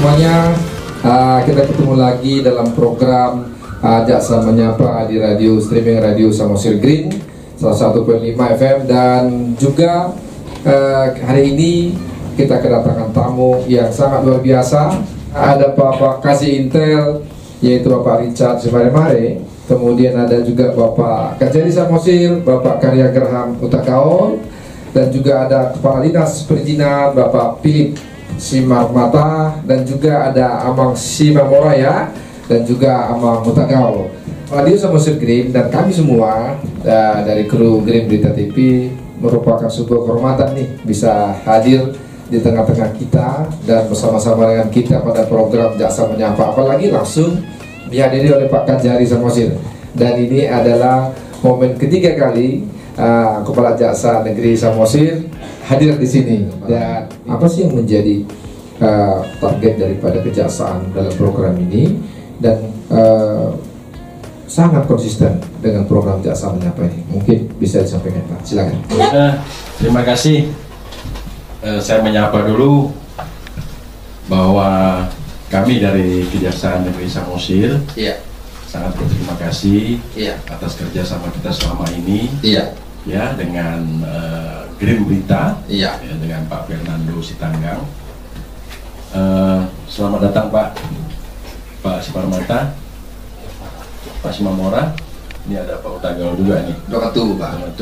semuanya. Kita ketemu lagi dalam program Jaksa Menyapa di radio streaming Radio Samosir Green 101.5 FM, dan juga hari ini kita kedatangan tamu yang sangat luar biasa. Ada Bapak Kasih Intel, yaitu Bapak Richard Simaremare. Kemudian ada juga Bapak Kajari Samosir, Bapak Karya Gerham Utakaol, dan juga ada Kepala Dinas Perizinan Bapak Philip Simarmata, dan juga ada Amang Simamoraya, dan juga Amang Utagaul. Radio Samosir Green dan kami semua dari kru Green Berita TV merupakan sebuah kehormatan nih bisa hadir di tengah-tengah kita dan bersama-sama dengan kita pada program Jaksa Menyapa, apalagi langsung dihadiri oleh Pak Kajari Samosir. Dan ini adalah momen ketiga kali Kepala Jaksa Negeri Samosir hadir di sini. Dan apa sih yang menjadi target daripada kejaksaan dalam program ini, dan sangat konsisten dengan program Jaksa Menyapa ini? Mungkin bisa disampaikan Pak, silakan. Terima kasih. Saya menyapa dulu bahwa kami dari Kejaksaan Negeri Samosir sangat berterima kasih atas kerjasama kita selama ini ya dengan Green Berita ya, dengan Pak Fernando Sitanggang. Selamat datang Pak Simarmata, Pak Simamora. Ini ada Pak Utagaul juga nih. Dokatu Pak.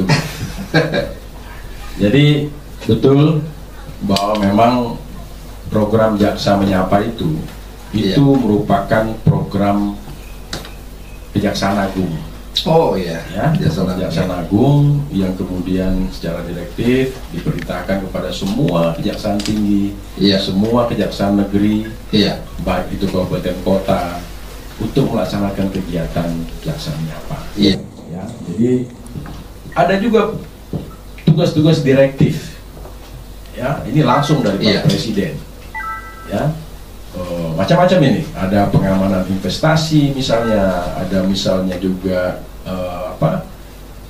Jadi betul bahwa memang program Jaksa Menyapa itu merupakan program Kejaksaan Agung. Oh iya, ya, Kejaksaan Agung yang kemudian secara direktif diperintahkan kepada semua kejaksaan tinggi, semua kejaksaan negeri, baik itu kabupaten kota, untuk melaksanakan kegiatan Jaksa Menyapa. Ya, jadi ada juga tugas-tugas direktif. Ya, ini langsung dari Pak Presiden. Ya, macam-macam ini. Ada pengamanan investasi misalnya, ada misalnya juga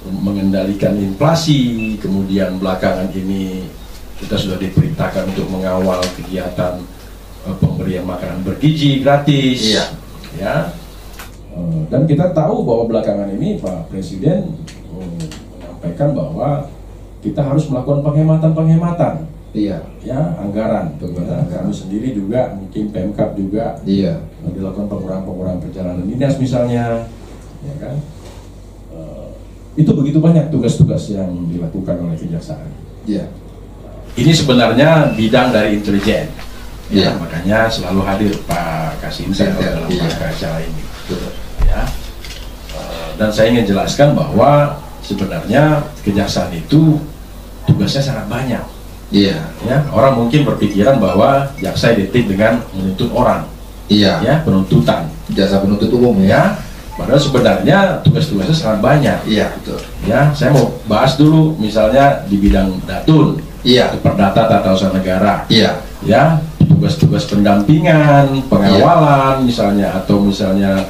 mengendalikan inflasi. Kemudian belakangan ini kita sudah diperintahkan untuk mengawal kegiatan pemberian makanan bergizi gratis. Ya, dan kita tahu bahwa belakangan ini Pak Presiden menyampaikan bahwa kita harus melakukan penghematan. Ya, anggaran. Kami sendiri juga, mungkin Pemkab juga dilakukan pengurangan perjalanan dinas misalnya, ya kan? Itu begitu banyak tugas-tugas yang dilakukan oleh kejaksaan. Ini sebenarnya bidang dari intelijen. Makanya selalu hadir Pak Kasih dalam acara ini. Ya. Dan saya ingin jelaskan bahwa sebenarnya kejaksaan itu tugasnya sangat banyak. Ya, orang mungkin berpikiran bahwa jaksa identik dengan menuntut orang, penuntutan, jasa penuntut umum, padahal sebenarnya tugas-tugasnya sangat banyak. Betul. Ya, saya mau bahas dulu misalnya di bidang datun, Perdata Tata Usaha Negara, ya, tugas-tugas pendampingan, pengawalan misalnya, atau misalnya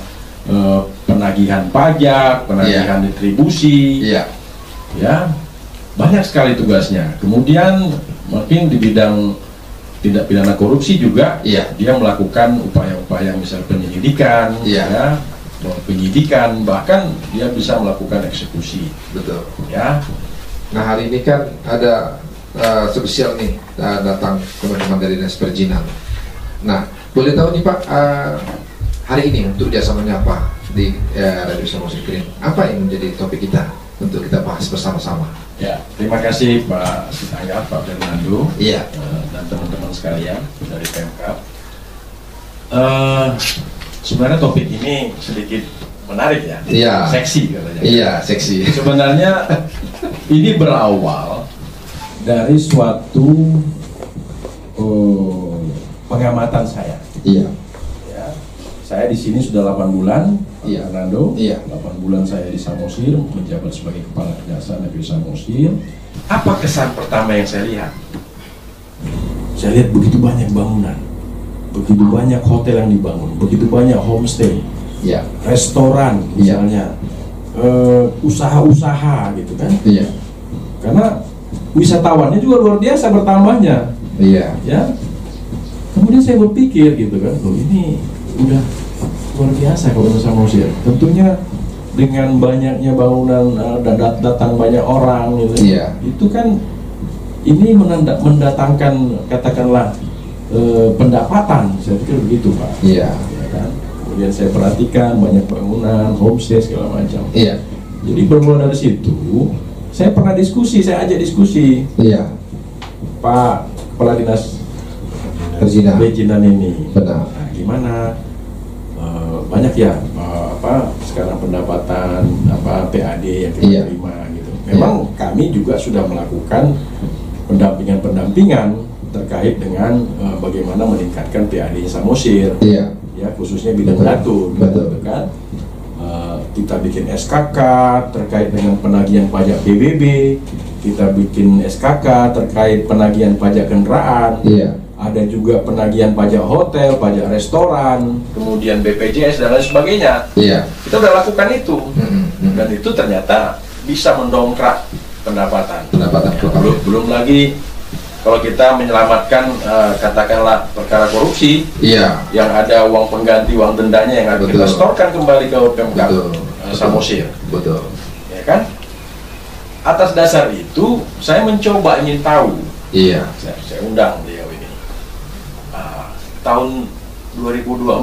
penagihan pajak, penagihan retribusi, ya. Banyak sekali tugasnya. Kemudian mungkin di bidang tindak pidana korupsi juga, dia melakukan upaya-upaya misalnya penyelidikan, penyidikan, bahkan dia bisa melakukan eksekusi. Betul. Ya. Nah, hari ini kan ada spesial nih datang teman-teman dari Dinas Perizinan. Nah, boleh tahu nih Pak, hari ini untuk Jaksa Menyapa di Radio Samosir Green, apa yang menjadi topik kita untuk kita bahas bersama-sama? Ya, terima kasih Pak Sitanggang, Pak Fernando, dan teman-teman sekalian dari Pemkab. Sebenarnya topik ini sedikit menarik ya, seksi katanya. Seksi. Sebenarnya ini berawal dari suatu pengamatan saya. Saya di sini sudah 8 bulan. Fernando, 8 bulan saya di Samosir menjabat sebagai Kepala Kejaksaan Negeri Samosir. Apa kesan pertama yang saya lihat? Saya lihat begitu banyak bangunan, begitu banyak hotel yang dibangun, begitu banyak homestay, restoran misalnya, usaha-usaha gitu kan? Karena wisatawannya juga luar biasa bertambahnya. Kemudian saya berpikir gitu kan, loh ini udah luar biasa Kabupaten Samosir. Tentunya dengan banyaknya bangunan dan datang banyak orang gitu, itu kan ini mendatangkan katakanlah pendapatan, saya pikir begitu Pak. Ya kan? Kemudian saya perhatikan banyak bangunan, homestay segala macam. Jadi bermula dari situ, saya pernah diskusi, saya ajak diskusi. Pak Kepala Dinas Perizinan ini, benar. Nah, gimana? Banyak ya sekarang pendapatan PAD yang kita terima gitu. Memang kami juga sudah melakukan pendampingan terkait dengan bagaimana meningkatkan PAD Samosir, ya khususnya bidang datu, gitu kan. Kita bikin SKK terkait dengan penagihan pajak PBB, kita bikin SKK terkait penagihan pajak kendaraan. Ada juga penagihan pajak hotel, pajak restoran, kemudian BPJS dan lain sebagainya. Kita udah lakukan itu, dan itu ternyata bisa mendongkrak pendapatan. Belum lagi kalau kita menyelamatkan katakanlah perkara korupsi, yang ada uang pengganti, uang dendanya yang harus kita setorkan kembali ke Pemkab Samosir. Ya kan? Atas dasar itu saya mencoba ingin tahu. Saya undang beliau ini. Tahun 2024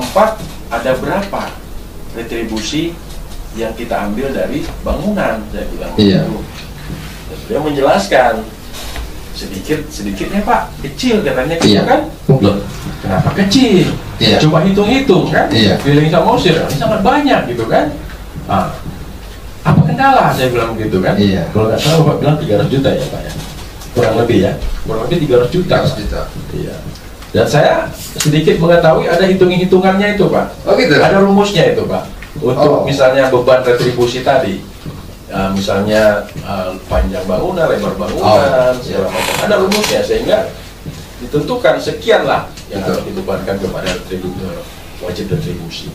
ada berapa retribusi yang kita ambil dari bangunan, saya bilang begitu. Dan beliau menjelaskan sedikitnya Pak, kecil katanya gitu kan. Loh, kenapa kecil? Coba hitung-hitung kan. Feeling Samosir sangat banyak gitu kan. Apa kendala, saya bilang begitu kan. Kalau nggak salah Bapak bilang 300 juta ya Pak ya, kurang lebih 300 juta. Dan saya sedikit mengetahui ada hitungannya itu Pak. Ada rumusnya itu Pak. Untuk misalnya beban retribusi tadi, misalnya panjang bangunan, lebar bangunan, segala macam. Ada rumusnya sehingga ditentukan sekian lah yang harus dibebankan kepada wajib retribusi.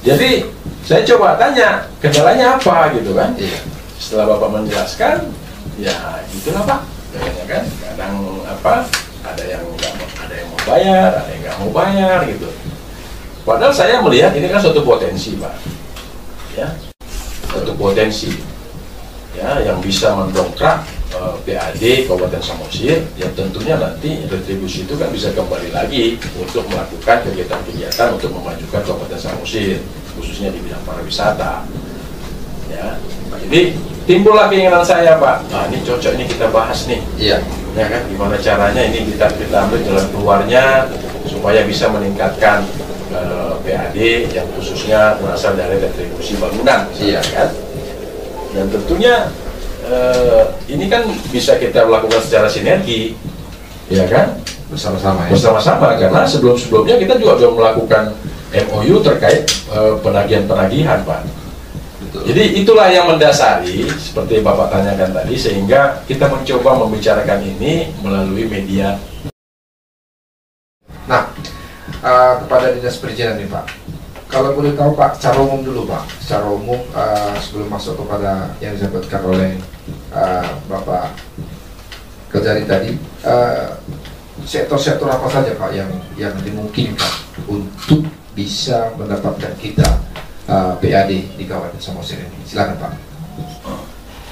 Jadi saya coba tanya kendalanya apa gitu kan. Setelah Bapak menjelaskan, ya itulah Pak. Kayaknya kan kadang ada yang mau bayar, ada yang nggak mau bayar gitu. Padahal saya melihat ini kan suatu potensi Pak, ya, suatu potensi, ya, yang bisa mendongkrak PAD Kabupaten Samosir, yang tentunya nanti retribusi itu kan bisa kembali lagi untuk melakukan kegiatan-kegiatan untuk memajukan Kabupaten Samosir, khususnya di bidang pariwisata. Ya, jadi timbullah keinginan saya Pak, ini cocok, ini kita bahas nih. Ya kan, gimana caranya ini kita ambil jalan keluarnya supaya bisa meningkatkan PAD yang khususnya berasal dari retribusi bangunan, kan? Dan tentunya ini kan bisa kita lakukan secara sinergi, ya kan? Bersama-sama, karena sebelumnya kita juga sudah melakukan MOU terkait penagihan Pak. Jadi itulah yang mendasari seperti Bapak tanyakan tadi, sehingga kita mencoba membicarakan ini melalui media. Nah, kepada Dinas Perizinan nih Pak, kalau boleh tahu Pak, secara umum dulu Pak, secara umum sebelum masuk kepada yang disebutkan oleh Bapak Kejari tadi, sektor-sektor apa saja Pak yang dimungkinkan untuk bisa mendapatkan kita PAD di Kabupaten Samosir ini? Silakan Pak.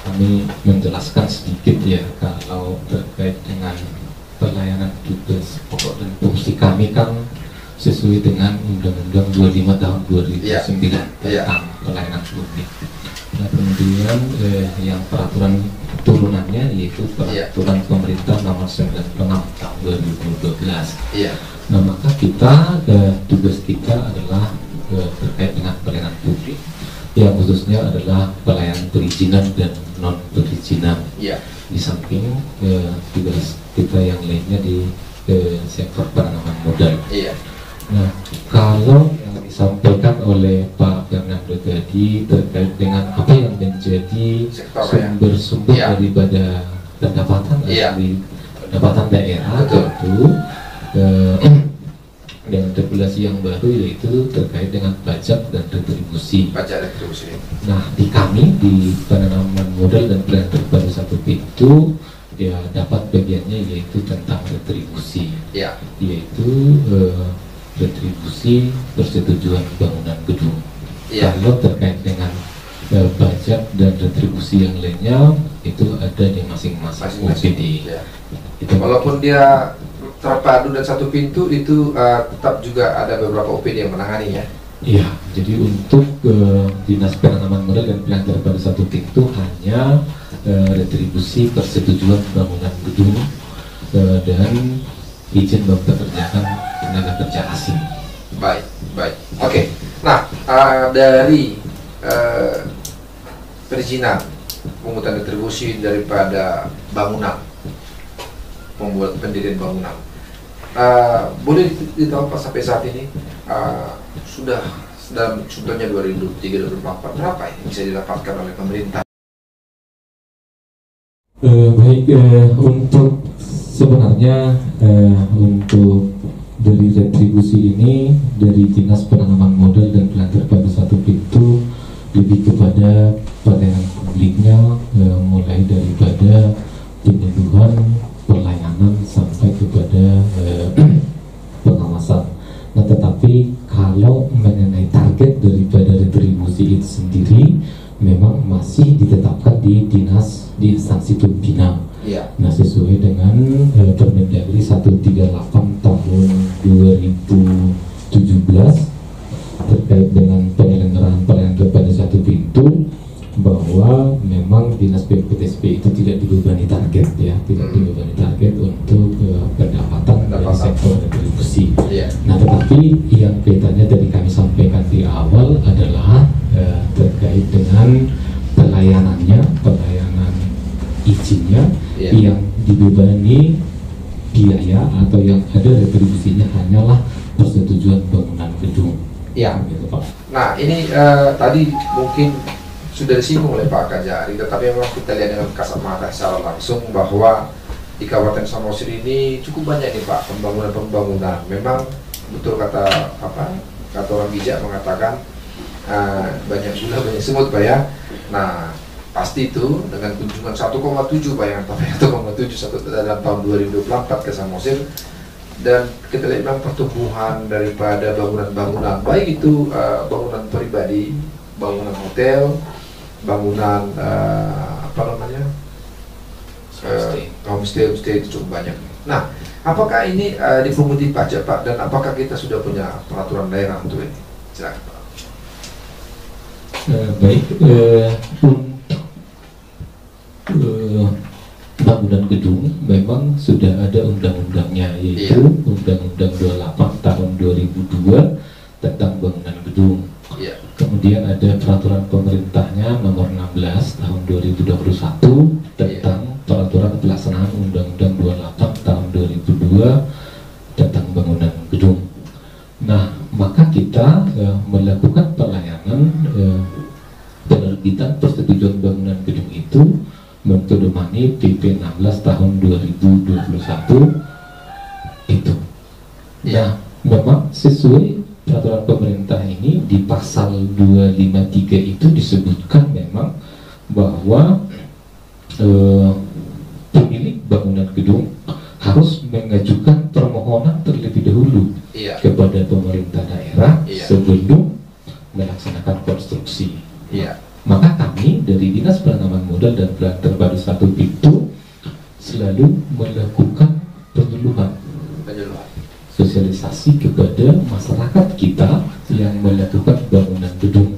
Kami menjelaskan sedikit ya, kalau terkait dengan pelayanan tugas pokok dan fungsi kami kan sesuai dengan Undang-Undang 25 tahun 2009 tentang pelayanan publik. Nah kemudian yang peraturan turunannya yaitu peraturan pemerintah nomor 96 tahun 2012. Nah maka kita tugas kita adalah terkait dengan pelayanan publik yang khususnya adalah pelayanan perizinan dan non perizinan. Di samping tugas kita yang lainnya di sektor penanaman modal. Nah kalau yang disampaikan oleh Pak Fernando tadi terkait dengan apa yang menjadi sumber-sumber daripada pendapatan dari pendapatan daerah, tentu dengan regulasi yang baru yaitu terkait dengan pajak dan retribusi. Pajak retribusi. Nah, di kami di penanaman modal dan pelayanan terpadu satu pintu ya dapat bagiannya yaitu tentang retribusi, yaitu retribusi persetujuan bangunan gedung. Kalau terkait dengan pajak dan retribusi yang lainnya itu ada di masing-masing OPD. Walaupun dia terpadu dan satu pintu itu tetap juga ada beberapa OPD yang menangani ya. Iya, jadi untuk Dinas Penanaman Modal dan Pelayanan Terpadu satu pintu hanya retribusi persetujuan bangunan gedung dan izin mempekerjakan tenaga kerja asing. Baik. Oke. Nah, dari perizinan pungutan retribusi daripada bangunan, membuat pendirian bangunan, boleh ditahu Pak sampai saat ini sudah dalam contohnya 2003-2004 berapa ini bisa didapatkan oleh pemerintah? Untuk sebenarnya untuk dari retribusi ini dari Dinas Penanaman Modal dan Pelayanan Terpadu satu pintu lebih kepada pelayanan publiknya, mulai daripada penyuluhan, pelayanan sampai kepada pengawasan. Nah, tetapi kalau mengenai target daripada retribusi itu sendiri memang masih ditetapkan di dinas di instansi pembina. Nah, sesuai dengan Permendagri 138 tahun 2017 terkait dengan penyelenggaraan pelayanan terpadu satu pintu, bahwa memang dinas PPTSP itu tidak dibebani target ya, tidak dibebani target untuk pendapatan dari sektor retribusi. Nah, tetapi yang kaitannya tadi kami sampaikan di awal adalah terkait dengan pelayanan izinnya yang dibebani biaya atau yang ada retribusinya hanyalah persetujuan bangunan gedung. Gitu, Pak. Nah, ini tadi mungkin sudah disinggung oleh Pak Kajari, tetapi memang kita lihat dengan kasat mata secara langsung bahwa di Kabupaten Samosir ini cukup banyak nih Pak pembangunan. Memang betul kata orang bijak mengatakan banyak gula banyak semut Pak ya. Nah, pasti itu dengan kunjungan 1,7 bayangkan Pak, 1,7 dalam tahun 2024 ke Samosir, dan kita lihat memang pertumbuhan daripada bangunan-bangunan, baik itu bangunan pribadi, bangunan hotel, bangunan homestay itu cukup banyak. Nah, apakah ini dipunguti pajak Pak, dan apakah kita sudah punya peraturan daerah untuk ini? Silakan Pak. Baik, bangunan gedung memang sudah ada undang-undangnya, yaitu Undang-Undang 28 tahun 2002 tentang bangunan gedung. Kemudian ada peraturan pemerintahnya nomor 16 tahun 2021 tentang peraturan pelaksanaan Undang-Undang 28 tahun 2002 tentang bangunan gedung. Nah, maka kita melakukan pelayanan penerbitan persetujuan bangunan gedung itu menpedomani PP 16 tahun 2021 itu. Nah, memang sesuai peraturan pemerintah ini di pasal 253 itu disebutkan memang bahwa pemilik bangunan gedung harus mengajukan permohonan terlebih dahulu kepada pemerintah daerah sebelum melaksanakan konstruksi. Maka kami dari Dinas Penanaman Modal dan Pelayanan Terpadu satu pintu selalu melakukan penyuluhan, sosialisasi kepada masyarakat kita yang melakukan bangunan gedung.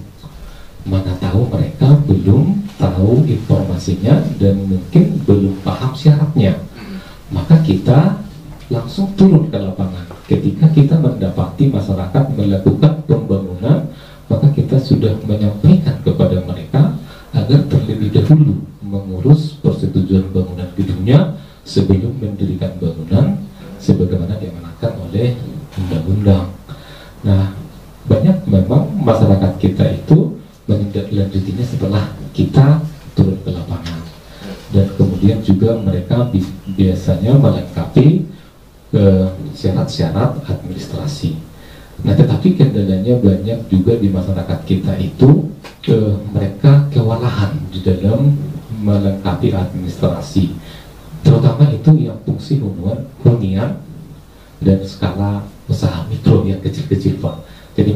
Mana tahu mereka belum tahu informasinya dan mungkin belum paham syaratnya. Maka kita langsung turun ke lapangan. Ketika kita mendapati masyarakat melakukan pembangunan, maka kita sudah menyampaikan kepada mereka agar terlebih dahulu mengurus persetujuan bangunan gedungnya sebelum mendirikan bangunan sebagaimana diamanatkan oleh undang-undang. Nah, banyak memang masyarakat kita itu menindaklanjutinya setelah kita turun ke lapangan, dan kemudian juga mereka biasanya melengkapi syarat-syarat administrasi. Nah, tetapi kendalanya banyak juga di masyarakat kita itu, mereka kewalahan di dalam melengkapi administrasi, terutama itu yang fungsi hunian dan skala usaha mikro yang kecil-kecil, Pak. Jadi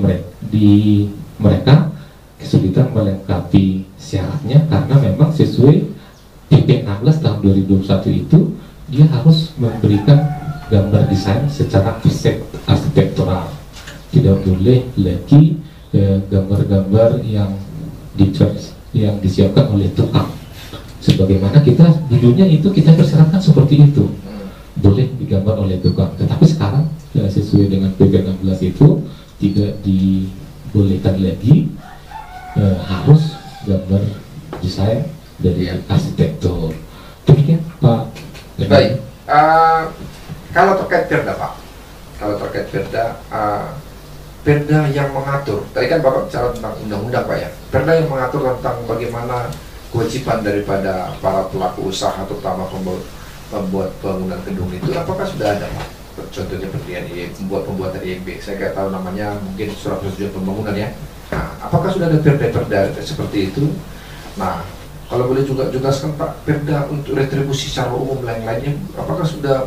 mereka kesulitan melengkapi syaratnya karena memang sesuai PP 16 tahun 2021 itu dia harus memberikan gambar desain secara arsitektural. Tidak boleh lagi gambar-gambar yang disiapkan oleh tukang. Sebagaimana kita di dunia itu kita bersyaratkan seperti itu, boleh digambar oleh tukang. Tetapi sekarang sesuai dengan PP 16 itu tidak dibolehkan lagi, harus gambar desain dari arsitektur. Demikian, Pak. Baik. Kalau terkait Perda, Pak, Perda yang mengatur, tadi kan Bapak bicara tentang undang-undang, Pak, ya. Perda yang mengatur tentang bagaimana kewajiban daripada para pelaku usaha, terutama pembuat bangunan gedung itu, apakah sudah ada, Pak? Contohnya pembuatan IMB, saya nggak tahu namanya, mungkin surat persetujuan pembangunan, ya. Nah, apakah sudah ada perda seperti itu? Nah, kalau boleh juga jelaskan, Pak, perda untuk retribusi secara umum lain-lainnya, apakah sudah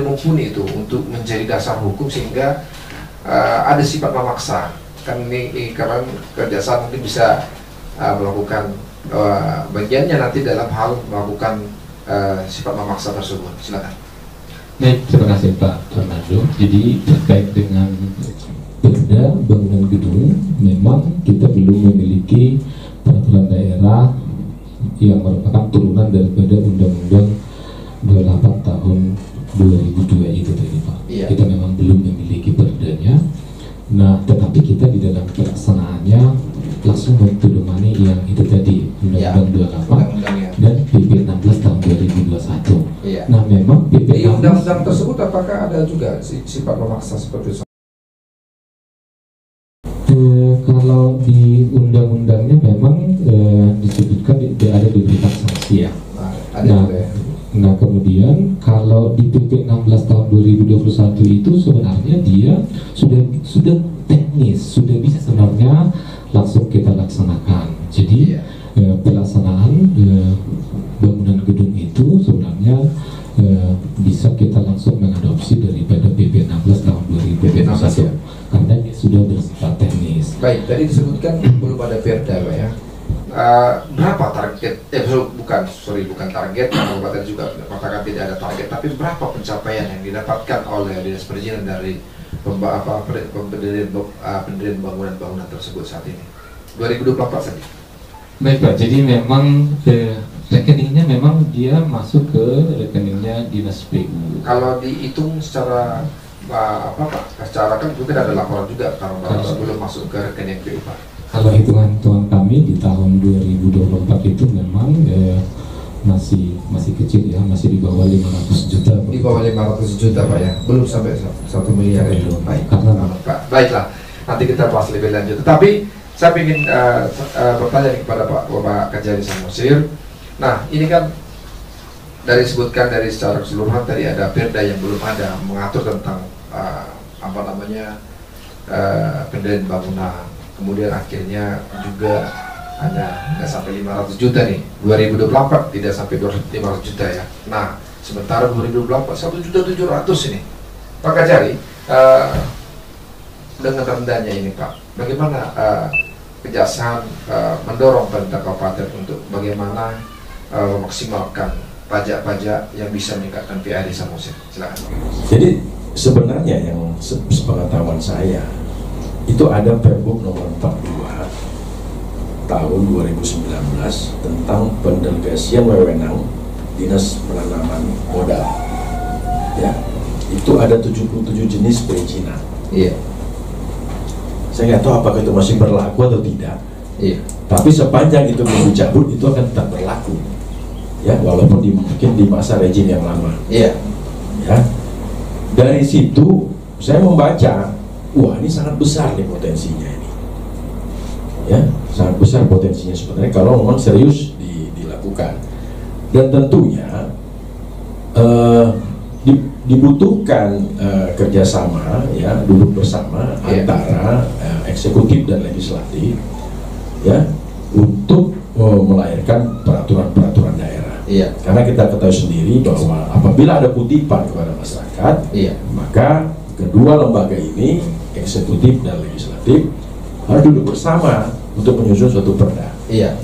mumpuni itu untuk menjadi dasar hukum sehingga ada sifat memaksa? Kan ini karena kerjasama mungkin bisa melakukan bagiannya nanti dalam hal melakukan sifat memaksa tersebut. Silakan. Baik, terima kasih Pak Fernando. Jadi terkait dengan perda bangunan gedung, memang kita belum memiliki peraturan daerah yang merupakan turunan daripada Undang-Undang 28 tahun 2002 itu tadi, Pak. Iya. Kita memang belum memiliki perdanya. Nah, tetapi kita di dalam pelaksanaannya langsung mentudomani yang itu tadi, Undang-Undang 28 dan PP 16 tahun 2021. Iya. Nah, memang PP 16 undang-undang tersebut apakah ada juga sifat memaksa seperti itu? Kalau di undang-undangnya memang disebutkan ada diberikan sanksi, ya. Nah, kemudian kalau di PP 16 tahun 2021 itu sebenarnya dia sudah teknis, sudah bisa sebenarnya langsung kita laksanakan. Jadi pelaksanaan bangunan gedung itu sebenarnya bisa kita langsung mengadopsi daripada PP 16 tahun 2021 karena dia sudah bersifat teknis. Baik, tadi disebutkan belum ada perda, Pak, ya. Berapa target? Bukan target. Bapak tadi juga mengatakan tidak ada target, tapi berapa pencapaian yang didapatkan oleh dinas perizinan dari pendirian bangunan-bangunan tersebut saat ini 2024 saja? Baik, Pak, jadi memang rekeningnya memang dia masuk ke rekeningnya dinas PU. Kalau dihitung secara secara kan juga ada laporan juga kalau sebelum masuk ke rekening PU, Pak. Kalau hitungan kami di tahun 2024 itu memang masih kecil, ya, masih di bawah 500 juta. Di bawah 500 juta, Pak, ya. Belum sampai 1 miliar itu. Baik. Pak. Baiklah. Nanti kita bahas lebih lanjut. Tetapi saya ingin bertanya kepada Bapak Kajari Samosir. Nah, ini kan disebutkan dari secara keseluruhan tadi ada perda yang belum ada mengatur tentang pendirian bangunan. Kemudian akhirnya juga hanya nggak sampai 500 juta nih, 2024 tidak sampai 500 juta, ya. Nah, sementara 2024 1.700.000 ini, Pak Kajari, dengan rendahnya ini, Pak, bagaimana Kejaksaan mendorong pemerintah kabupaten untuk bagaimana memaksimalkan pajak-pajak yang bisa meningkatkan PAD Samosir? Silakan. Jadi sebenarnya yang sepengetahuan saya itu ada Pergub nomor 42 tahun 2019 tentang pendelegasian wewenang Dinas Penanaman Modal. Ya, itu ada 77 jenis perizinan. Iya. Saya nggak tahu apakah itu masih berlaku atau tidak. Iya. Tapi sepanjang itu belum dicabut, itu akan tetap berlaku. Ya, walaupun mungkin di masa rejim yang lama. Iya. Ya. Dari situ saya membaca, wah, ini sangat besar nih potensinya ini, ya, sangat besar potensinya sebenarnya kalau memang serius dilakukan. Dan tentunya dibutuhkan kerjasama, ya, duduk bersama antara eksekutif dan legislatif, ya, untuk melahirkan peraturan-peraturan daerah. Karena kita ketahui sendiri bahwa apabila ada kutipan kepada masyarakat, maka kedua lembaga ini, eksekutif dan legislatif, harus duduk bersama untuk menyusun suatu perda. Ya,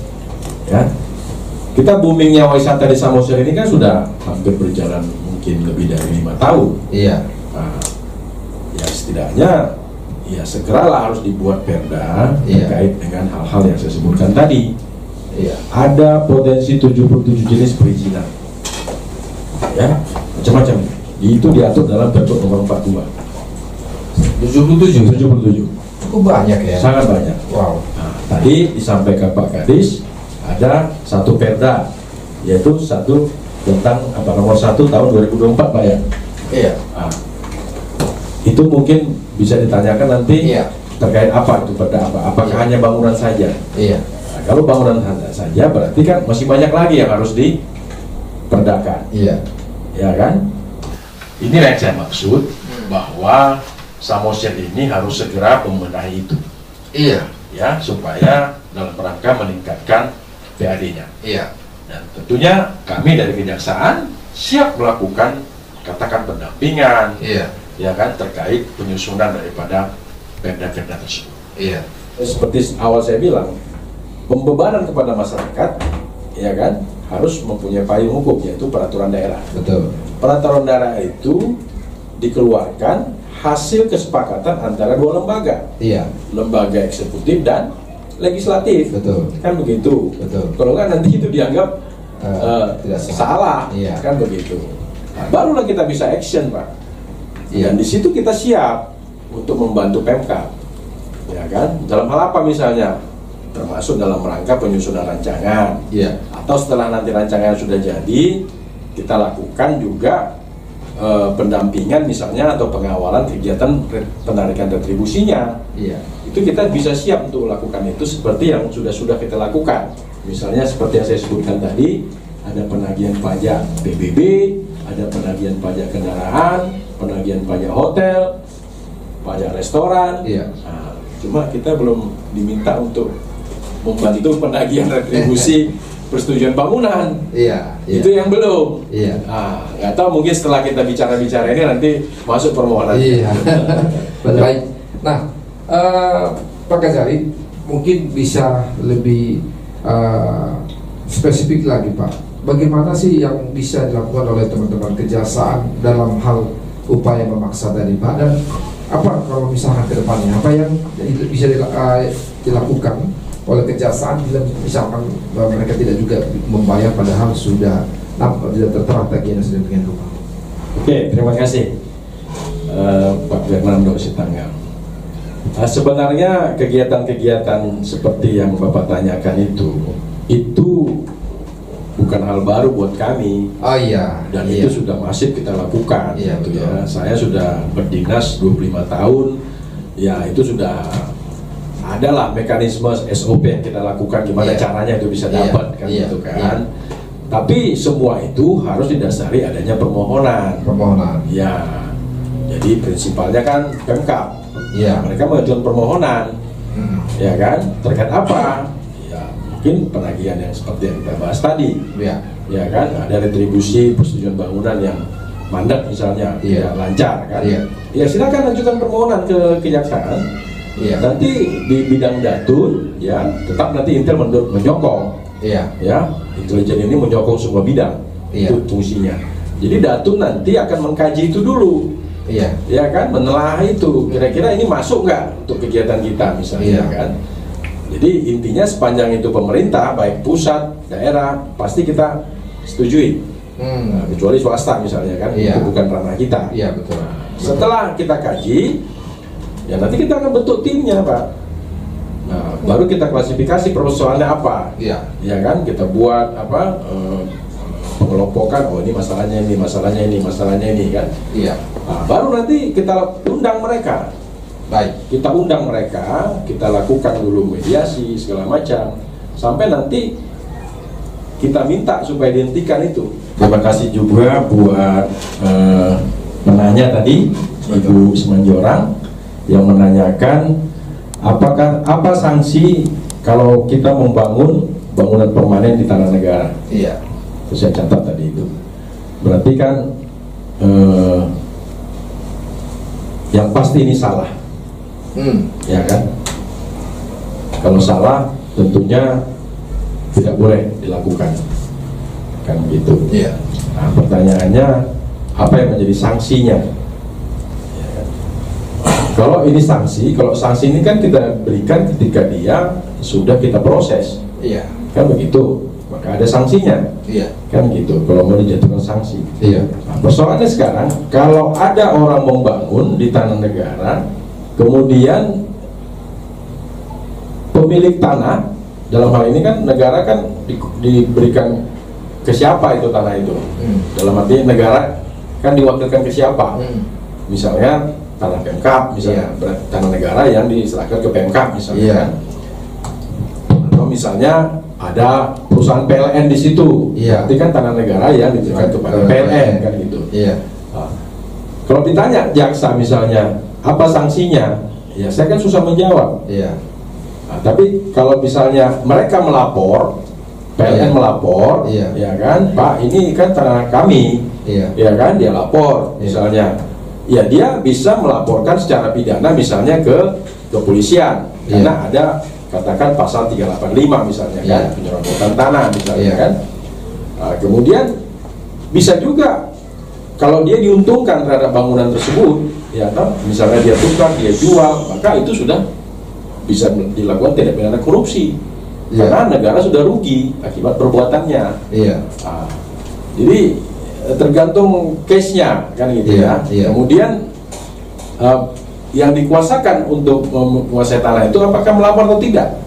kita boomingnya wisata di Samosir ini kan sudah hampir berjalan mungkin lebih dari 5 tahun. Nah, ya setidaknya ya segeralah harus dibuat perda terkait dengan hal-hal yang saya sebutkan tadi. Ada potensi 77 jenis perizinan, ya, macam-macam. Itu diatur dalam Pergub nomor 42. 77. Cukup banyak ya. Sangat banyak. Wow. Nah, tadi disampaikan Pak Kadis ada satu perda, yaitu satu tentang nomor 1 tahun 2024, Pak ya. Nah, itu mungkin bisa ditanyakan nanti terkait apa itu perda apa? Apakah hanya bangunan saja? Nah, kalau bangunan saja berarti kan masih banyak lagi yang harus diperdakan. Ya kan? Inilah yang saya maksud bahwa Samosir ini harus segera membenahi itu. Ya, supaya dalam rangka meningkatkan PAD-nya. Dan tentunya kami dari Kejaksaan siap melakukan katakan pendampingan, ya kan, terkait penyusunan daripada perda-perda tersebut. Seperti awal saya bilang, pembebanan kepada masyarakat, ya kan, harus mempunyai payung hukum, yaitu peraturan daerah. Betul. Peraturan daerah itu dikeluarkan hasil kesepakatan antara dua lembaga, lembaga eksekutif dan legislatif. Betul. Kan begitu. Betul. Kalau kan nanti itu dianggap tidak salah, kan begitu. Nah, barulah kita bisa action, Pak. Dan di situ kita siap untuk membantu Pemkab, ya kan. Dalam hal apa misalnya? Termasuk dalam rangka penyusunan rancangan, atau setelah nanti rancangan sudah jadi, kita lakukan juga pendampingan misalnya atau pengawalan kegiatan penarikan retribusinya. Itu kita bisa siap untuk lakukan itu seperti yang sudah kita lakukan. Misalnya seperti yang saya sebutkan tadi, ada penagihan pajak PBB, ada penagihan pajak kendaraan, penagihan pajak hotel, pajak restoran. Nah, cuma kita belum diminta untuk membantu penagihan retribusi persetujuan bangunan. Itu yang belum. Nggak tahu, mungkin setelah kita bicara-bicara ini nanti masuk permohonan. Baik. Nah, Pak Kajari mungkin bisa lebih spesifik lagi, Pak. Bagaimana sih yang bisa dilakukan oleh teman-teman Kejaksaan dalam hal upaya memaksa tadi, Pak? Dan apa kalau misalnya ke depannya, apa yang bisa dilakukan oleh Kejaksaan bila misalkan mereka tidak juga membayar padahal sudah tidak tertera tagihan yang sudah dengan rumah? Oke, terima kasih Pak Fernando Sitanggang. Sebenarnya kegiatan-kegiatan seperti yang Bapak tanyakan itu bukan hal baru buat kami. Dan itu sudah masif kita lakukan. Gitu ya. Saya sudah berdinas 25 tahun. Ya, itu sudah adalah mekanisme SOP yang kita lakukan, gimana caranya itu bisa dapat kan gitu kan. Tapi semua itu harus didasari adanya permohonan. Ya. Jadi prinsipalnya kan Pemkab. Mereka mengajukan permohonan. Ya kan? Terkait apa? Ya, mungkin penagihan yang seperti yang kita bahas tadi. Ya kan? Ada retribusi persetujuan bangunan yang mandek misalnya, tidak lancar kan. Ya silakan ajukan permohonan ke Kejaksaan. Nanti di bidang Datun, ya tetap nanti Intel menyokong. Ya, intelijen ini menyokong semua bidang. Itu fungsinya. Jadi Datun nanti akan mengkaji itu dulu. Ya kan, menelah itu kira-kira ini masuk nggak untuk kegiatan kita misalnya kan. Jadi intinya sepanjang itu pemerintah baik pusat, daerah pasti kita setujui. Kecuali swasta misalnya kan, itu bukan ranah kita. Betul. Setelah kita kaji, ya nanti kita akan bentuk timnya, Pak. Nah, baru kita klasifikasi persoalannya apa. Ya kan, kita buat apa pengelompokan, oh ini masalahnya ini, masalahnya ini, masalahnya ini kan. Nah, baru nanti kita undang mereka. Kita undang mereka, kita lakukan dulu mediasi segala macam, sampai nanti kita minta supaya dihentikan itu. Terima kasih juga buat menanya tadi, Ibu Semanjorang yang menanyakan apa sanksi kalau kita membangun bangunan permanen di tanah negara. Iya. Terus saya catat tadi itu. Berarti kan yang pasti ini salah, ya kan? Kalau salah tentunya tidak boleh dilakukan, kan gitu. Iya. Nah, pertanyaannya apa yang menjadi sanksinya? Ya kan? Kalau ini sanksi, kalau sanksi ini kan kita berikan ketika dia sudah kita proses, Iya. kan begitu. Maka ada sanksinya, Iya. kan gitu. Kalau mau dijatuhkan sanksi. Iya. Nah, persoalannya sekarang, kalau ada orang membangun di tanah negara, kemudian pemilik tanah, dalam hal ini kan negara kan diberikan ke siapa itu tanah itu? Dalam arti negara kan diwakilkan ke siapa? Misalnya tanah Pemkab, misalnya tanah negara yang diserahkan ke Pemkab, misalnya. Kan? Atau misalnya ada perusahaan PLN di situ, berarti kan tanah negara yang diberikan kepada PLN, kan gitu. Nah, kalau ditanya jaksa misalnya apa sanksinya, ya saya kan susah menjawab. Nah, tapi kalau misalnya mereka melapor, PLN melapor, ya kan, Pak ini kan tanah kami, ya kan, dia lapor, misalnya, ya dia bisa melaporkan secara pidana misalnya ke kepolisian, karena ada katakan pasal 385 misalnya kan, penyerobotan tanah misalnya kan. Nah, kemudian bisa juga kalau dia diuntungkan terhadap bangunan tersebut, ya kan, misalnya dia tukar, dia jual, maka itu sudah bisa dilakukan tindak pidana korupsi, karena negara sudah rugi akibat perbuatannya. Nah, jadi tergantung case-nya kan gitu ya. Kemudian yang dikuasakan untuk menguasai tanah itu apakah melapor atau tidak?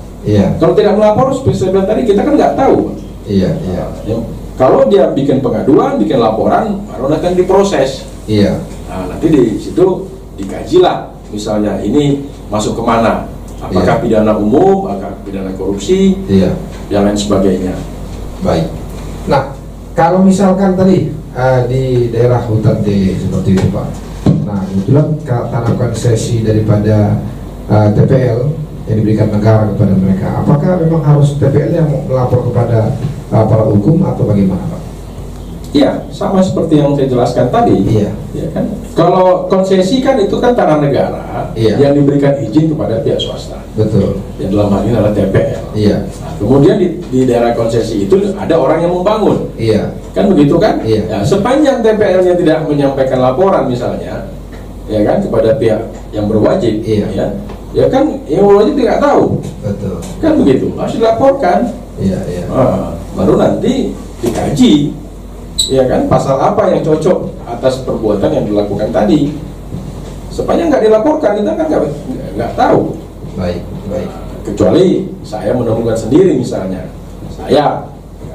Kalau tidak melapor, seperti saya bilang tadi, kita kan nggak tahu. Kalau dia bikin pengaduan, bikin laporan, baru akan diproses. Nah, nanti di situ dikajilah, misalnya ini masuk kemana? Apakah pidana umum, apakah pidana korupsi, dan lain sebagainya. Baik. Nah, kalau misalkan tadi di daerah hutan D seperti itu Pak, nah kebetulan tanah konsesi daripada TPL yang diberikan negara kepada mereka, apakah memang harus TPL yang melapor kepada para hukum atau bagaimana Pak? Iya, sama seperti yang saya jelaskan tadi. Ya kan? Kalau konsesi kan itu kan tanah negara yang diberikan izin kepada pihak swasta. Betul. Yang dalam hal ini adalah TPL. Nah, kemudian di daerah konsesi itu ada orang yang membangun. Kan begitu kan? Ya, sepanjang TPL-nya tidak menyampaikan laporan misalnya, ya kan, kepada pihak yang berwajib, ya kan, yang berwajib tidak tahu. Betul. Kan begitu, harus dilaporkan. Baru nanti dikaji, ya kan, pasal apa yang cocok atas perbuatan yang dilakukan tadi. Sepanjang nggak dilaporkan, kita kan nggak tahu. Baik. Kecuali saya menemukan sendiri misalnya, saya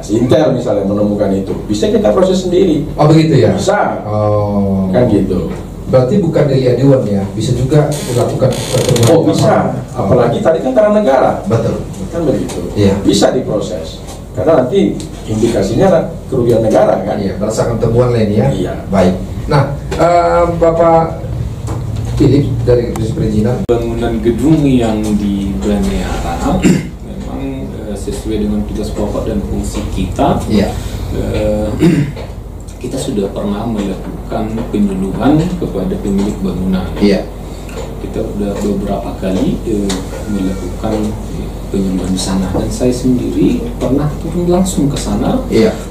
Intel misalnya menemukan itu, bisa kita proses sendiri. Oh begitu ya? Bisa. Oh. Kan gitu. Berarti bukan dari aduan ya, bisa juga dilakukan. Oh bisa. Apalagi tadi kan tanah negara. Betul. Kan begitu. Bisa diproses. Karena nanti indikasinya kerugian negara kan. Berdasarkan temuan lain ya. Baik. Nah, Bapak Philip dari perizinan. Bangunan gedung yang dipelihara memang sesuai dengan tugas pokok dan fungsi kita. Kita sudah pernah melakukan penyuluhan kepada pemilik bangunan. Kita sudah beberapa kali melakukan penyuluhan di sana, dan saya sendiri pernah turun langsung ke sana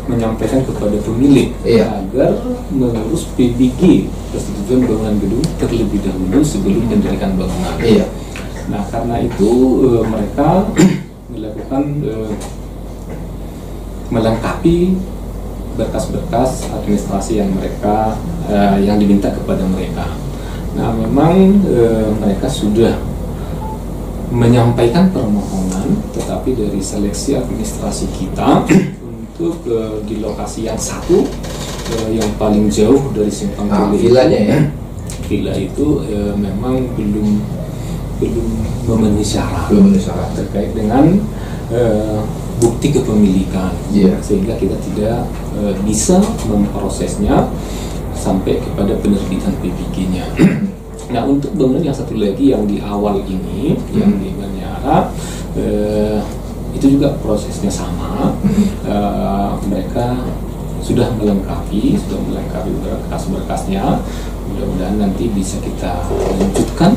menyampaikan kepada pemilik agar mengurus PBG, persetujuan bangunan gedung, terlebih dahulu sebelum mendirikan bangunan. Nah, karena itu mereka melakukan melengkapi berkas-berkas administrasi yang mereka yang diminta kepada mereka. Nah, memang mereka sudah menyampaikan permohonan, tetapi dari seleksi administrasi kita untuk di lokasi yang satu yang paling jauh dari simpang Tule villa itu memang belum memenuhi syarat terkait dengan bukti kepemilikan, sehingga kita tidak bisa memprosesnya sampai kepada penerbitan PBG-nya. Nah, untuk bangunan yang satu lagi yang di awal ini, yang di Banyara, itu juga prosesnya sama. Mereka sudah melengkapi berkas-berkasnya. Mudah-mudahan nanti bisa kita lanjutkan,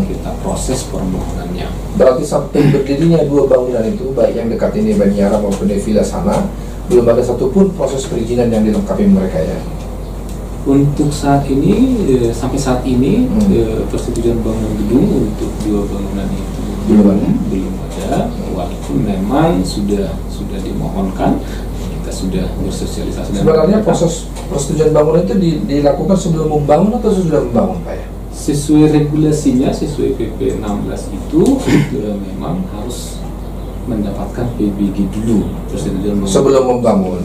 kita proses permohonannya. Berarti sampai berdirinya dua bangunan itu, baik yang dekat ini Banyara maupun di Villa sana, belum ada satupun proses perizinan yang dilengkapi mereka ya? Untuk saat ini, sampai saat ini, persetujuan bangunan gedung untuk dua bangunan itu belum ada, walaupun memang sudah dimohonkan, kita sudah bersosialisasi. Sebenarnya proses persetujuan bangunan itu dilakukan sebelum membangun atau sudah membangun, Pak ya? Sesuai regulasinya, sesuai PP 16 itu memang harus mendapatkan PBG dulu persetujuan sebelum membangun.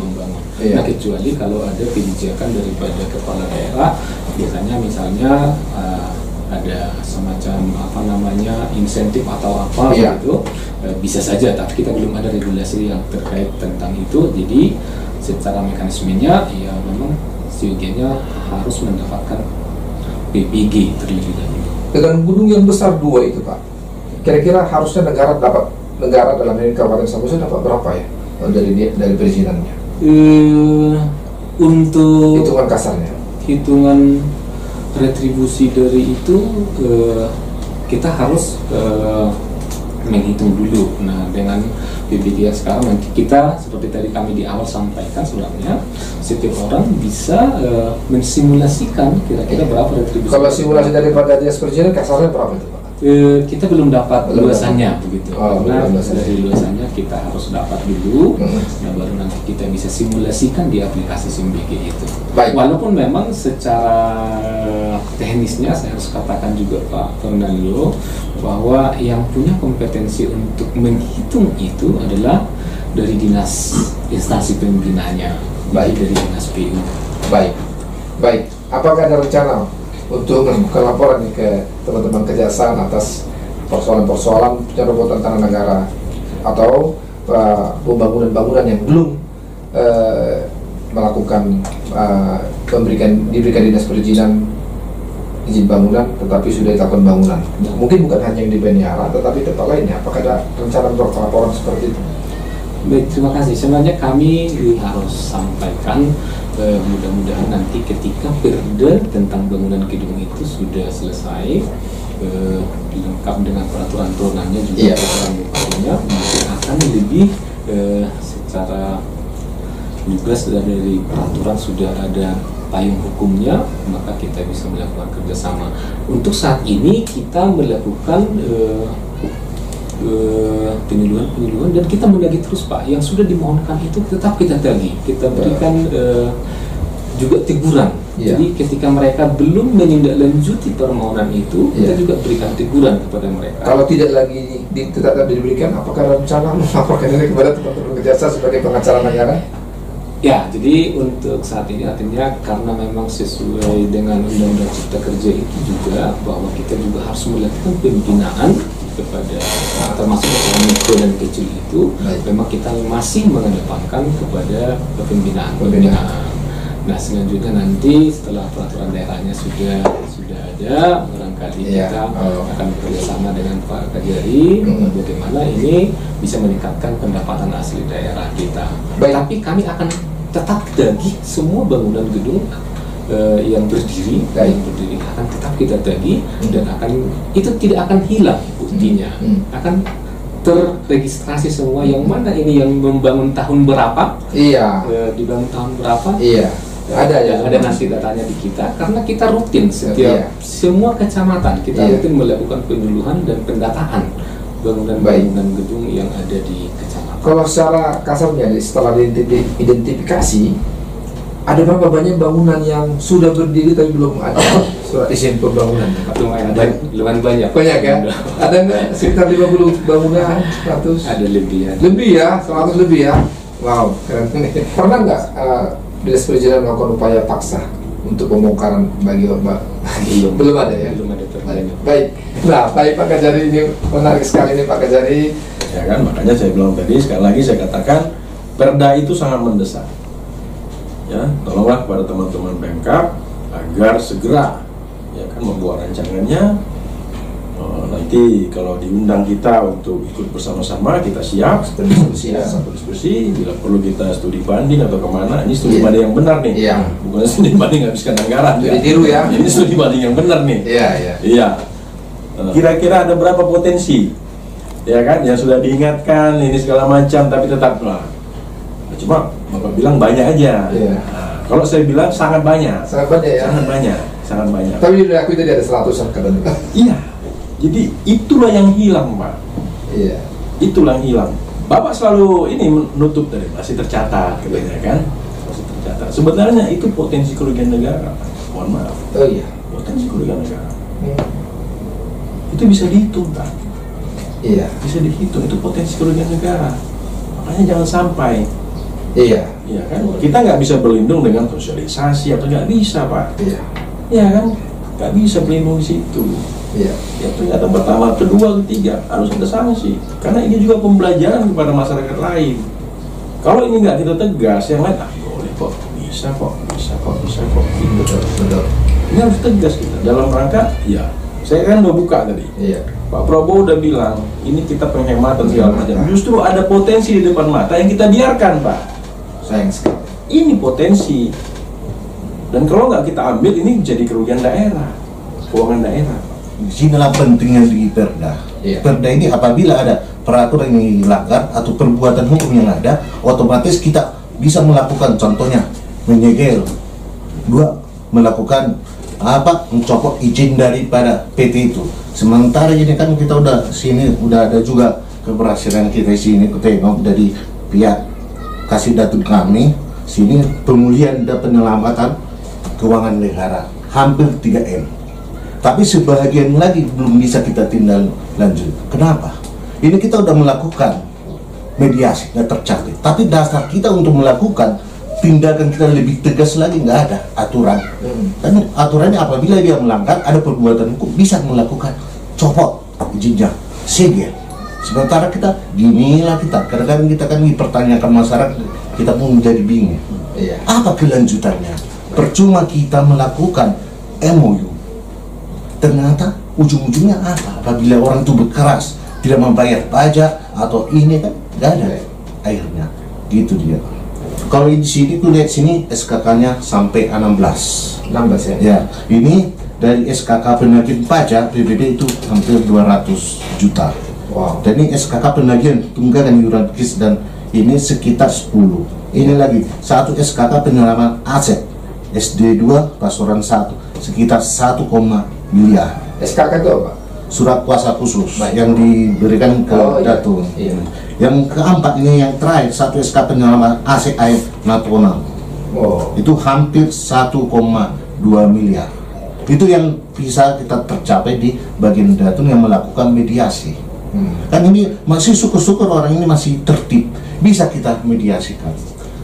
Nah, kecuali kalau ada kebijakan daripada kepala daerah, biasanya misalnya ada semacam insentif atau apa gitu, bisa saja, tapi kita belum ada regulasi yang terkait tentang itu. Jadi secara mekanismenya ya memang seyogianya harus mendapatkan PBG terlebih dahulu. Dengan gedung yang besar dua itu, Pak, kira-kira harusnya negara dalam ini Kabupaten Samosir dapat berapa ya dari perizinannya? Untuk hitungan kasarnya, hitungan retribusi dari itu kita harus menghitung dulu. Nah, dengan PBG sekarang nanti kita seperti tadi kami di awal sampaikan, sebenarnya setiap orang bisa mensimulasikan kira-kira berapa retribusi. Kalau simulasi daripada dinas perizinan kasarnya berapa itu, Pak? Kita belum dapat luasannya begitu. Karena dari luasannya kita harus dapat dulu, nah baru nanti kita bisa simulasikan di aplikasi SIMBG itu. Baik. Walaupun memang secara teknisnya saya harus katakan juga Pak Fernando bahwa yang punya kompetensi untuk menghitung itu adalah dari dinas instansi pembinaannya, baik dari dinas PU. Baik. Apakah ada rencana untuk membuka laporan nih ke teman-teman kejaksaan atas persoalan-persoalan penyerobotan tanah negara atau pembangunan-bangunan yang belum melakukan diberikan dinas perizinan izin bangunan tetapi sudah dilakukan bangunan? Mungkin bukan hanya yang di Banyara tetapi tempat lainnya. Apakah ada rencana untuk laporan seperti itu? Baik, terima kasih. Sebenarnya kami harus sampaikan mudah-mudahan nanti ketika perda tentang bangunan gedung itu sudah selesai, lengkap dengan peraturan turunannya juga, peraturan bupatinya, mungkin akan lebih secara lugas dari peraturan sudah ada payung hukumnya, maka kita bisa melakukan kerjasama. Untuk saat ini kita melakukan penyuluhan dan kita menagih terus Pak, yang sudah dimohonkan itu tetap kita tagih, kita berikan juga teguran. Jadi ketika mereka belum menindaklanjuti permohonan itu, kita juga berikan teguran kepada mereka. Kalau tidak lagi tetap diberikan, apakah rencana melaporkan ini kepada teman-teman kejaksaan sebagai pengacara negara? Ya, jadi untuk saat ini artinya karena memang sesuai dengan Undang-Undang Cipta Kerja itu juga bahwa kita juga harus melakukan pembinaan kepada termasuk usaha mikro dan kecil itu. Memang kita masih mengedepankan kepada pembinaan. Nah, selanjutnya nanti setelah peraturan daerahnya sudah ada, barangkali kita akan bekerjasama dengan Pak Kajari bagaimana ini bisa meningkatkan pendapatan asli daerah kita. Tapi kami akan tetap tagih semua bangunan gedung yang berdiri akan tetap kita tagih dan itu tidak akan hilang buktinya, akan terregistrasi semua yang mana ini yang membangun tahun berapa, dibangun tahun berapa, ada nanti datanya di kita, karena kita rutin setiap semua kecamatan kita rutin melakukan penyuluhan dan pendataan bangunan-bangunan gedung yang ada di kecamatan. Kalau secara kasarnya setelah diidentifikasi, ada berapa banyak bangunan yang sudah berdiri tapi belum ada surat izin pembangunan? Lumayan banyak. Banyak ya? Ada nggak sekitar 50 bangunan, 100? Ada lebih ya. Lebih ya, 100 lebih ya. Wow, keren. Pernah nggak dinas perizinan melakukan upaya paksa untuk pembongkaran bagi belum ada ya? Belum ada terbanyak. Baik. Nah, baik Pak Kajari, ini menarik sekali nih Pak Kajari. Ya kan, makanya saya bilang tadi, sekali lagi saya katakan perda itu sangat mendesak. Ya, tolonglah kepada teman-teman Pemkab agar segera ya kan membuat rancangannya. Nanti kalau diundang kita untuk ikut bersama-sama, kita siap satu diskusi, bila perlu kita studi banding atau kemana. Ini studi banding yang benar nih, bukan studi banding habiskan anggaran. Jadi tiru ya. Ini studi banding yang benar nih. Iya. Kira-kira ada berapa potensi, ya kan? Yang sudah diingatkan ini segala macam, tapi tetap lah. Cuma Bapak bilang banyak aja. Nah, kalau saya bilang sangat banyak. Sangat banyak ya. Sangat banyak. Tapi di aku tadi ada 100-an kadang. Iya. Jadi itulah yang hilang, Pak. Iya. Itulah yang hilang. Bapak selalu ini menutup tadi, masih tercatat katanya kan? Masih tercatat. Sebenarnya itu potensi kerugian negara, Pak. Mohon maaf. Oh iya. Potensi kerugian negara. Itu bisa dihitung, Pak. Iya. Bisa dihitung, itu potensi kerugian negara. Makanya jangan sampai. Iya. Iya kan? Kita nggak bisa berlindung dengan sosialisasi atau nggak bisa, Pak. Iya. Iya kan? Nggak bisa berlindung di situ. Iya. Ya ternyata pertama, kedua, ketiga harus ada sanksi. Karena ini juga pembelajaran kepada masyarakat lain. Kalau ini nggak kita tegas, yang lain boleh kok, bisa kok. Betul. Ini harus tegas kita dalam rangka, ya. Saya kan udah buka tadi. Iya. Pak Prabowo udah bilang, ini kita penghematan segala macam. Justru ada potensi di depan mata yang kita biarkan, Pak. Sayang sekali. Ini potensi. Dan kalau nggak kita ambil, ini jadi kerugian daerah, keuangan daerah. Disinilah pentingnya di Perda. Perda ini apabila ada peraturan yang dilanggar atau perbuatan hukum yang ada, otomatis kita bisa melakukan, contohnya menyegel, 2 melakukan mencopot izin daripada PT itu. Sementara ini kan kita udah ada juga keberhasilan kita di sini, tengok dari pihak kasih data kami sini pemulihan dan penyelamatan keuangan negara hampir 3M. Tapi sebagian lagi belum bisa kita tindak lanjut. Kenapa? Ini kita udah melakukan mediasi, nggak tercapai. Tapi dasar kita untuk melakukan tindakan kita lebih tegas lagi nggak ada aturan. Kan aturannya apabila dia melanggar ada perbuatan hukum bisa melakukan copot izinnya, segel. Sementara kita ginilah kita. Kadang-kadang kita kan dipertanyakan masyarakat, kita pun menjadi bingung. Apa kelanjutannya? Percuma kita melakukan MOU. Ternyata ujung-ujungnya apa? Apabila orang itu berkeras, tidak membayar pajak atau ini kan nggak ada akhirnya, gitu dia. Kalau di sini tuh lihat sini SKK-nya sampai 16 ya? Ya, ini dari SKK penagihan pajak PBB itu hampir 200 juta. Wow. Dan ini SKK penagihan tunggakan iuran KIS dan ini sekitar 10. Ini lagi satu SKK penyelaman aset SD 2 Pasoran 1 sekitar 1, miliar. SKK itu apa? Surat kuasa khusus yang diberikan ke Datun. Iya. Yang keempat ini yang terakhir satu SK penyelaman aset air nasional. Itu hampir 1,2 miliar. Itu yang bisa kita tercapai di bagian Datun yang melakukan mediasi. Kan ini masih syukur-syukur orang ini masih tertib, bisa kita mediasikan.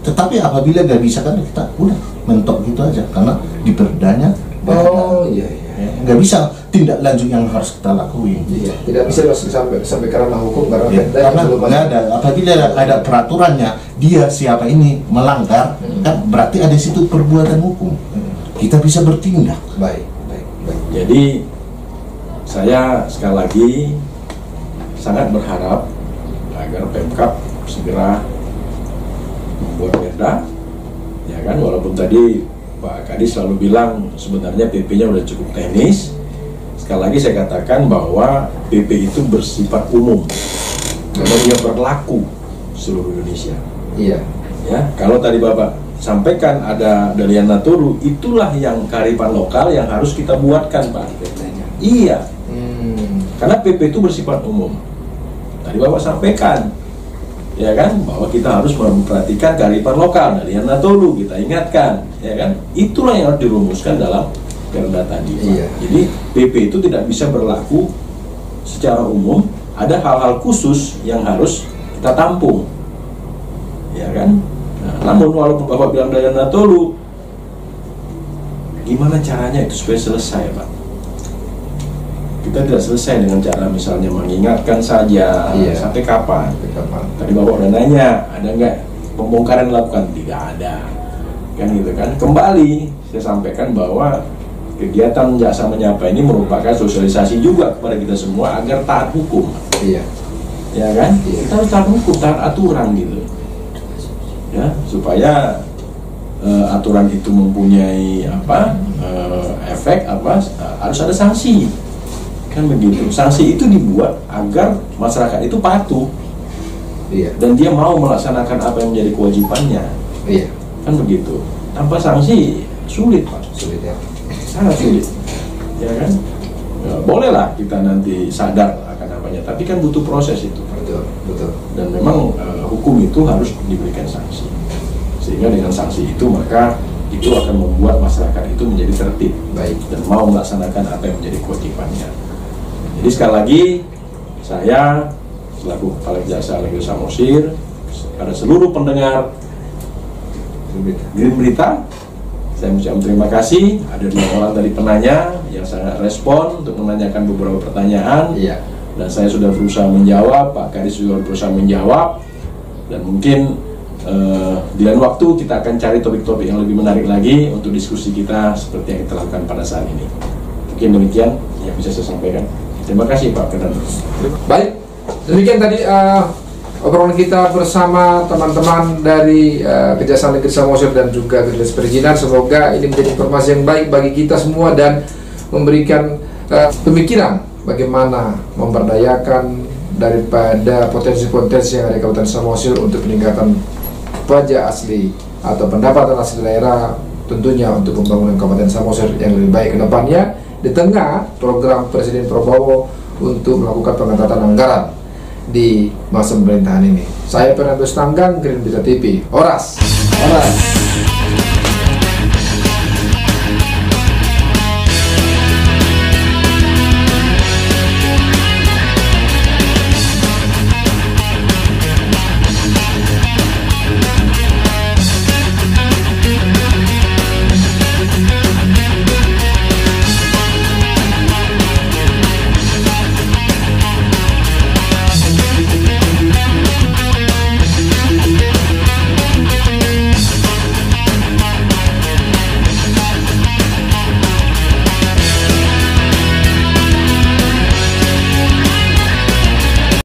Tetapi apabila nggak bisa kan kita udah mentok gitu aja karena di perdanya nggak bisa tindak lanjut yang harus kita lakuin. Tidak bisa sampai karena hukum karena nggak ada. Apabila ada peraturannya dia siapa ini melanggar kan berarti ada situ perbuatan hukum. Kita bisa bertindak. Baik. Jadi saya sekali lagi sangat berharap agar Pemkab segera membuat perda, ya kan, walaupun tadi Pak Kadis selalu bilang sebenarnya PP-nya udah cukup teknis. Sekali lagi saya katakan bahwa PP itu bersifat umum karena dia berlaku seluruh Indonesia. Iya. Ya, kalau tadi Bapak sampaikan ada Dalian Naturu, itulah yang kearifan lokal yang harus kita buatkan, Pak. Iya. Karena PP itu bersifat umum. Tadi Bapak sampaikan, ya kan, bahwa kita harus memperhatikan kearifan lokal dari Natolu, kita ingatkan, ya kan, itulah yang harus dirumuskan dalam perda tadi. Iya. Jadi PP itu tidak bisa berlaku secara umum, ada hal-hal khusus yang harus kita tampung, ya kan. Nah, namun walaupun Bapak bilang dari Natolu, gimana caranya itu supaya selesai, Pak? Kita tidak selesai dengan cara misalnya mengingatkan saja. Sampai kapan? Tadi Bapak udah nanya, ada nggak pembongkaran dilakukan? Tidak ada. kan gitu kan. Kembali saya sampaikan bahwa kegiatan Jasa Menyapa ini merupakan sosialisasi juga kepada kita semua agar taat hukum. Iya. Ya kan? Iya. Kita harus taat hukum, taat aturan gitu. Ya, supaya aturan itu mempunyai efek harus ada sanksi. Kan begitu. Sanksi itu dibuat agar masyarakat itu patuh. Iya. Dan dia mau melaksanakan apa yang menjadi kewajibannya. Iya. Kan begitu. Tanpa sanksi sulit, Pak. Sulit ya. Sangat sulit. Ya kan? Ya, bolehlah kita nanti sadar akan apanya, tapi kan butuh proses itu. Betul, betul. Dan memang hukum itu harus diberikan sanksi. Sehingga dengan sanksi itu maka itu akan membuat masyarakat itu menjadi tertib, baik, dan mau melaksanakan apa yang menjadi kewajibannya. Jadi sekali lagi saya selaku Kepala Jasa Legio Samosir, pada seluruh pendengar Green Berita, saya mengucapkan terima kasih. Ada 2 orang dari penanya yang sangat respon untuk menanyakan beberapa pertanyaan. Iya. Dan saya sudah berusaha menjawab, Pak Kadis juga berusaha menjawab, dan mungkin di lain waktu kita akan cari topik-topik yang lebih menarik lagi untuk diskusi kita seperti yang kita lakukan pada saat ini. Mungkin demikian yang bisa saya sampaikan. Terima kasih Pak Kedan. Baik, demikian tadi obrolan kita bersama teman-teman dari Kejaksaan Negeri Samosir dan juga Dinas Perizinan. Semoga ini menjadi informasi yang baik bagi kita semua dan memberikan pemikiran bagaimana memberdayakan daripada potensi-potensi yang ada di Kabupaten Samosir untuk peningkatan pajak asli atau pendapatan asli daerah, tentunya untuk pembangunan Kabupaten Samosir yang lebih baik ke depannya di tengah program Presiden Prabowo untuk melakukan pengetatan anggaran di masa pemerintahan ini. Saya Fernando Stanggang, Green Berita TV. Oras.